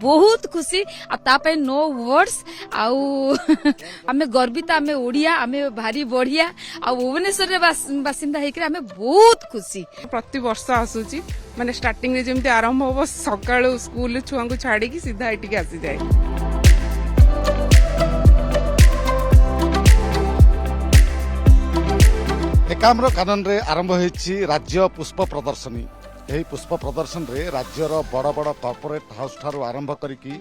बहुत खुशी no words आमे गर्वित आमे ओडिया आमे भारी बढ़िया भुवनेश्वर बासिंदा होकर आमे बहुत खुशी। प्रति वर्ष आसूची माने स्टार्टिंग रे जेमती आरंभ हो सकाळू स्कूल छुआ को छाड़ी की सीधा एटिक आसी जाए। एकाम्र कानन रे आरंभ होईछि राज्य पुष्प प्रदर्शनी। यही पुष्प प्रदर्शन रे राज्यर बड़ बड़ कॉर्पोरेट हाउस ठारू आरंभ करिकी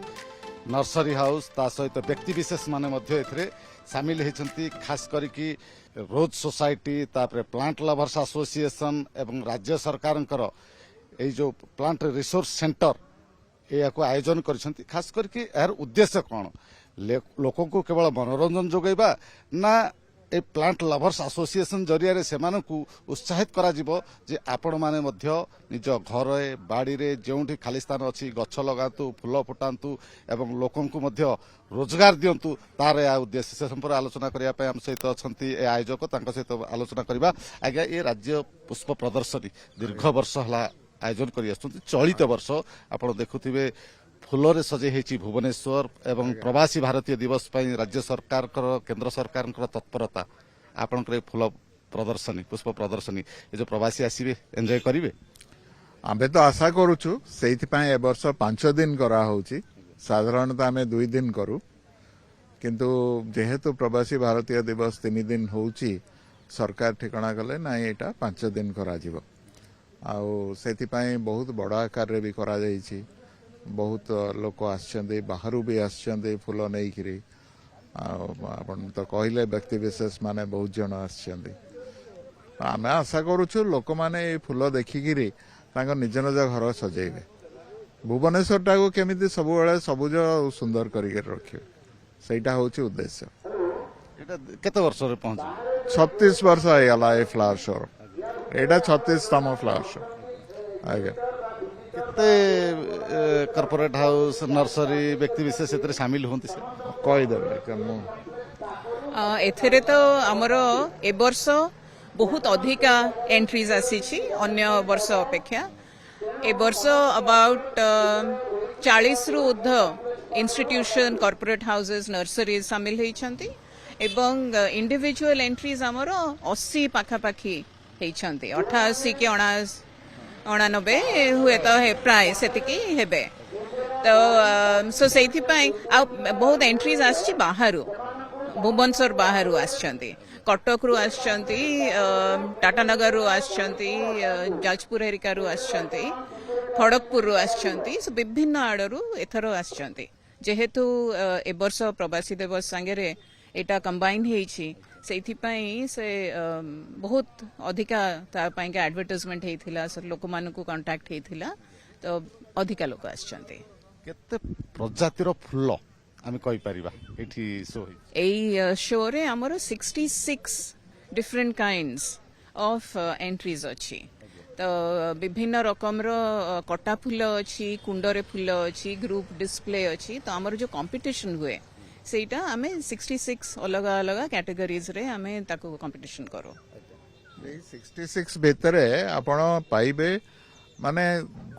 नर्सरी हाउस ता सहित व्यक्ति विशेष माने मध्य एथिरे सामिल होइछंती। खास करिकी रोज सोसाइटी तापरे प्लांट लवर्स एसोसिएशन एवं राज्य सरकारंकर एई जो प्लांट रिसोर्स सेंटर याको आयोजन करिसंती। खास करके यार उद्देश्य कौन लोकों को केवल मनोरंजन जोगैबा ना ए प्लांट लवर्स एसोसिएशन जरिया से उत्साहित करा जिवो जे आपण माने मध्य निज घर बाड़ी रे जोंठी खाली स्थान अछि गछ लगातु फूल फुटांतु एवं लोकों को मध्य रोजगार दियंतु तार या उद्देश्य से संपर्क आलोचना करिया पे हम सहित अछंती ए आयोजक तांका सहित आलोचना करबा। आज्ञा ए राज्य पुष्प प्रदर्शनी दीर्घ वर्ष हला आयोजन करि आछंती। चलित वर्ष आपण देखुथिबे फूल सजे होती भुवनेश्वर एवं प्रवासी भारतीय दिवस पर राज्य सरकार केंद्र सरकार तत्परता आपणकर फूल प्रदर्शनी पुष्प प्रदर्शनी ये जो प्रवासी आसवे एंजॉय करेंगे आमे तो आशा करूछु से वर्ष 5 दिन करा होची। साधारणतः आमे 2 दिन करू किंतु जेहेतु प्रवासी भारतीय दिवस 3 दिन होची सरकार ठिकाना कले ना एटा 5 दिन करा जिवो आउ सेति बहुत बड़ आकार रे भी करा जाईची। बहुत लोक आछंदे बाहरु भी आछंदे फूल नहीं किरी आपण तो कहले व्यक्ति विशेष माने बहुत जन आछंदे। आमे आशा करूछु लोक माने फूल देखिकिरी तांको निज निज घर सजेबे भुवनेश्वर टाको केमिति सब बेले सबुज सुंदर करिके रखे सेटा होची उद्देश्य। एटा केते वर्ष रे पहुंच 36 वर्ष आइला a flower show Etah 36तम flower show आगे कॉर्पोरेट हाउस नर्सरी व्यक्ति विशेष एतरे शामिल होंती से कहि देबे कमो एथरे तो हमरो ए वर्ष बहुत अधिका एंट्रीज आसी अन्य वर्ष अपेक्षा ए वर्ष अबाउट 40 रु उर्ध इंस्टीट्यूशन कॉर्पोरेट हाउसेस नर्सरीज शामिल होइछंती एवं इंडिविजुअल एंट्रीज हमरो 80 पाखापाखी होइछंती 88 के 89 हुए तो है प्राय सेतिकी हेबे तो सो सेथि पई आ बहुत एंट्रीज आछि बाहरु भुवनेश्वर बाहरु आछंती कटक रु आछंती टाटानगर रु आछंती जाजपुर हेरिका रु आछंती खड़गपुर रु आछंती सो विभिन्न आडरु एथरो आछंती जेहेतु ए वर्ष प्रवासी दिवस संगे एटा कंबाइन हेछि सेथि पई से बहुत अधिका ता पई के एडवर्टाइजमेंट हेथिला सर लोक मान को कांटेक्ट हेथिला तो अधिका लोक आछंती। केते प्रजातिर फूल आमे कहि परिबा एठी शो एई शो रे हमर 66 डिफरेंट काइंड्स ऑफ एंट्रीज अछि तो विभिन्न रकम रो कटा फूल अछि कुंडरे फूल अछि ग्रुप डिस्प्ले अछि तो हमर जो कंपटीशन हुए सेटा आमे 66 अलग अलग कैटेगरीज रे आमे ताको कंपटीशन करो। 66 भितरे आपण पाइबे माने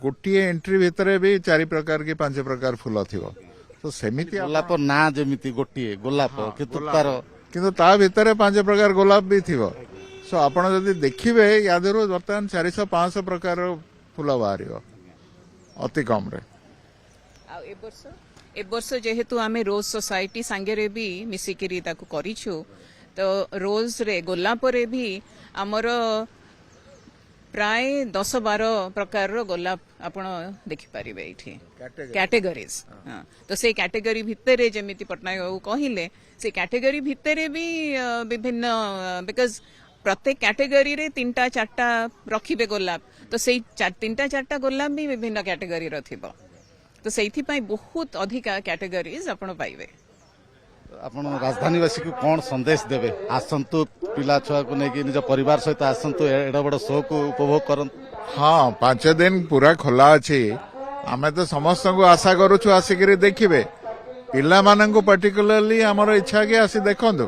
गोटिए एंट्री भितरे भी 4 प्रकार की 5 प्रकार फूल थिवो तो सेमिति गोलाप ना जेमिति गोटिए गोलाप किंतु ता भितरे 5 प्रकार गोलाप भी थिवो सो आपण जदी देखिबे यादरो वर्तमान 400-500 प्रकार फूल बाहरियो अति कम रे। आ ए वर्ष जेहेतु आमे रोज सोसाइटी संगे भी मिसिकिरी ताकू करिछु तो रोज रे गोलाप रे भी हमर प्राय 10-12 प्रकार रो गोलाप आपण देखि परिबे एठी कैटेगरीज तो से कैटेगरी भितरे जेमिति पटनायक बाबू कहिले से कैटेगरी भितरे भी विभिन्न बिकॉज प्रत्येक कैटेगरी रे 3-4 रखिबे गोलाप तो से 3-4 गोलाप भी विभिन्न कैटेगरी रो थिबो तो सेथि पई बहुत अधिका कैटेगरीज आपण पाइबे। आपण राजधानीवासी को कौन संदेश देवे आसंतु पिला छुआ को नेकी निज परिवार सहित आसंतु एडा बड़ शो को उपभोग करन। हाँ 5 दिन पूरा खोला अछि आमे तो समस्त को आशा करूछु आसिकरी देखिबे पिला मानन को पर्टिकुलरली हमर इच्छा के आसी देखंदु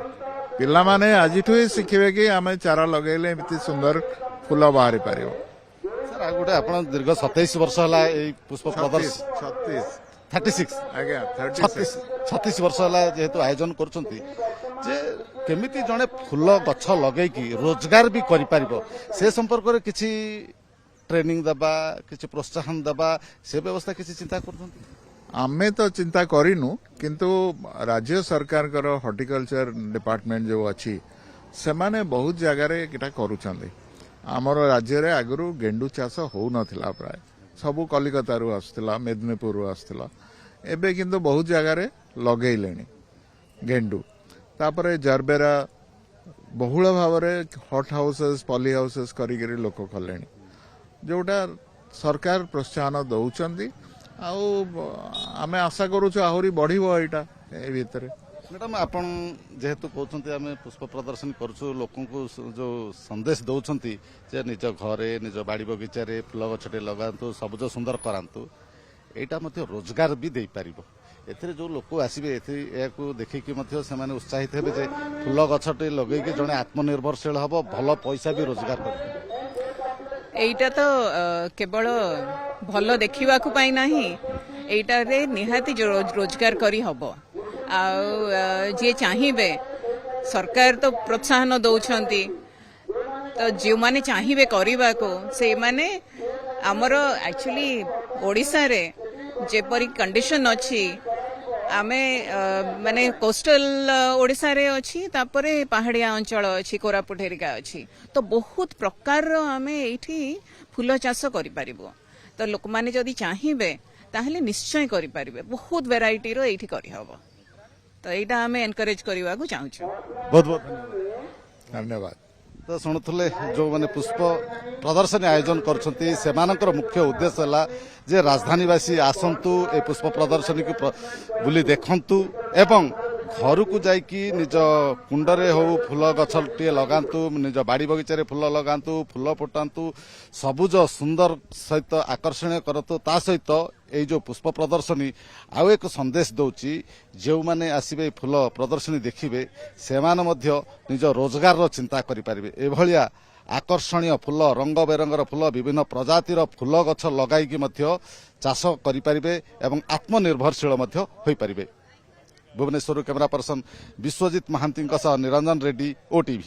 पिला माने आजिठु ही सिखिबे कि आमे चारा लगेले एमिति सुंदर ଫୁଲ ବାହାରି ପାରିବ। ସାର୍ ଆଉ ଗୋଟେ ଆପଣ ଦୀର୍ଘ 27 ବର୍ଷ ହେଲା ଏଇ ପୁଷ୍ପ ପ୍ରଦର୍ଶନ 36 ଆଜ୍ଞା 36 36 ବର୍ଷ ହେଲା ଯେହେତୁ ଆୟୋଜନ କରୁଛନ୍ତି ଯେ କେମିତି ଜଣେ ଫୁଲ ଗଛ ଲଗେଇକି ରୋଜଗାର ବି କରିପାରିବ ସେ ସମ୍ପର୍କରେ କିଛି ଟ୍ରେନିଂ ଦେବା କିଛି ପ୍ରୋତ୍ସାହନ ଦେବା ସେ ବ୍ୟବସ୍ଥା କିଛି ଚିନ୍ତା କରୁଛନ୍ତି? ଆମେ ତ ଚିନ୍ତା କରିନୁ କିନ୍ତୁ ରାଜ୍ୟ ସରକାରଙ୍କର ହର୍ଟିକଲଚର ଡିପାର୍ଟମେଣ୍ଟ ଯୋଉ ଅଛି ସେମାନେ ବହୁତ ଜାଗାରେ ଏଟା କରୁଛନ୍ତି। ଆମର ରାଜ୍ୟରେ ଆଗରୁ ଗେଣ୍ଡୁ ଚାଷ ହଉନଥିଲା, ପ୍ରାୟ ସବୁ କଲିକତାରୁ ଆସୁଥିଲା, ମେଦିନୀପୁରରୁ ଆସୁଥିଲା। ଏବେ କିନ୍ତୁ ବହୁତ ଜାଗାରେ ଲଗେଇଲେଣି ଗେଣ୍ଡୁ। ତାପରେ ଜରବେରା ବହୁଳ ଭାବରେ ହଟ୍ ହାଉସେସ୍ ପଲି ହାଉସେସ୍ କରିକିରି ଲୋକ କଲେଣି, ଯୋଉଟା ସରକାର ପ୍ରୋତ୍ସାହନ ଦଉଛନ୍ତି। ଆଉ ଆମେ ଆଶା କରୁଛୁ ଆହୁରି ବଢିବ ଏଇଟା ଏ ଭିତରେ। ମ୍ୟାଡ଼ାମ ଆପଣ ଯେହେତୁ କହୁଛନ୍ତି ଆମେ ପୁଷ୍ପ ପ୍ରଦର୍ଶନ କରୁଛୁ ଲୋକଙ୍କୁ ଯୋଉ ସନ୍ଦେଶ ଦଉଛନ୍ତି ଯେ ନିଜ ଘରେ ନିଜ ବାଡ଼ି ବଗିଚାରେ ଫୁଲ ଗଛଟେ ଲଗାନ୍ତୁ, ସବୁଜ ସୁନ୍ଦର କରାନ୍ତୁ, ଏଇଟା ମଧ୍ୟ ରୋଜଗାର ବି ଦେଇପାରିବ। ଏଥିରେ ଯୋଉ ଲୋକ ଆସିବେ ଏହାକୁ ଦେଖିକି ମଧ୍ୟ ସେମାନେ ଉତ୍ସାହିତ ହେବେ ଯେ ଫୁଲ ଗଛଟେ ଲଗେଇକି ଜଣେ ଆତ୍ମନିର୍ଭରଶୀଳ ହବ, ଭଲ ପଇସା ବି ରୋଜଗାର କରିବ। ଏଇଟା ତ କେବଳ ଭଲ ଦେଖିବାକୁ ପାଇଁ ନାହିଁ, ଏଇଟାରେ ନିହାତି ରୋଜଗାର କରି ହବ। ଆଉ ଯିଏ ଚାହିଁବେ, ସରକାର ତ ପ୍ରୋତ୍ସାହନ ଦଉଛନ୍ତି, ତ ଯେଉଁମାନେ ଚାହିଁବେ କରିବାକୁ ସେମାନେ ଆମର ଆକ୍ଚୁଆଲି ଓଡ଼ିଶାରେ ଯେପରି କଣ୍ଡିସନ ଅଛି, ଆମେ ମାନେ କୋଷ୍ଟାଲ ଓଡ଼ିଶାରେ ଅଛି, ତାପରେ ପାହାଡ଼ିଆ ଅଞ୍ଚଳ ଅଛି, କୋରାପୁଟ ହେରିକା ଅଛି, ତ ବହୁତ ପ୍ରକାରର ଆମେ ଏଇଠି ଫୁଲ ଚାଷ କରିପାରିବୁ। ତ ଲୋକମାନେ ଯଦି ଚାହିଁବେ ତାହେଲେ ନିଶ୍ଚୟ କରିପାରିବେ, ବହୁତ ଭେରାଇଟିର ଏଇଠି କରିହବ। ତ ଏଇଟା ଆମେ ଏନକରେଜ କରିବାକୁ ଚାହୁଁଛୁ। ବହୁତ ବହୁତ ଧନ୍ୟବାଦ। ତ ଶୁଣୁଥିଲେ ଯେଉଁମାନେ ପୁଷ୍ପ ପ୍ରଦର୍ଶନୀ ଆୟୋଜନ କରୁଛନ୍ତି ସେମାନଙ୍କର ମୁଖ୍ୟ ଉଦ୍ଦେଶ୍ୟ ହେଲା ଯେ ରାଜଧାନୀବାସୀ ଆସନ୍ତୁ ଏ ପୁଷ୍ପ ପ୍ରଦର୍ଶନୀକୁ ବୁଲି ଦେଖନ୍ତୁ ଏବଂ ଘରକୁ ଯାଇକି ନିଜ କୁଣ୍ଡରେ ହଉ ଫୁଲ ଗଛଟିଏ ଲଗାନ୍ତୁ, ନିଜ ବାଡ଼ି ବଗିଚାରେ ଫୁଲ ଲଗାନ୍ତୁ, ଫୁଲ ଫୁଟାନ୍ତୁ, ସବୁଜ ସୁନ୍ଦର ସହିତ ଆକର୍ଷଣୀୟ କରନ୍ତୁ। ତା ସହିତ ଏଇ ଯେଉଁ ପୁଷ୍ପ ପ୍ରଦର୍ଶନୀ ଆଉ ଏକ ସନ୍ଦେଶ ଦେଉଛି, ଯେଉଁମାନେ ଆସିବେ ଫୁଲ ପ୍ରଦର୍ଶନୀ ଦେଖିବେ ସେମାନେ ମଧ୍ୟ ନିଜ ରୋଜଗାରର ଚିନ୍ତା କରିପାରିବେ। ଏଭଳିଆ ଆକର୍ଷଣୀୟ ଫୁଲ, ରଙ୍ଗ ବେରଙ୍ଗର ଫୁଲ, ବିଭିନ୍ନ ପ୍ରଜାତିର ଫୁଲ ଗଛ ଲଗାଇକି ମଧ୍ୟ ଚାଷ କରିପାରିବେ ଏବଂ ଆତ୍ମନିର୍ଭରଶୀଳ ମଧ୍ୟ ହୋଇପାରିବେ। ଭୁବନେଶ୍ୱରରୁ କ୍ୟାମେରା ପର୍ସନ ବିଶ୍ୱଜିତ ମହାନ୍ତିଙ୍କ ସହ ନିରଞ୍ଜନ ରେଡ୍ଡି, OTV।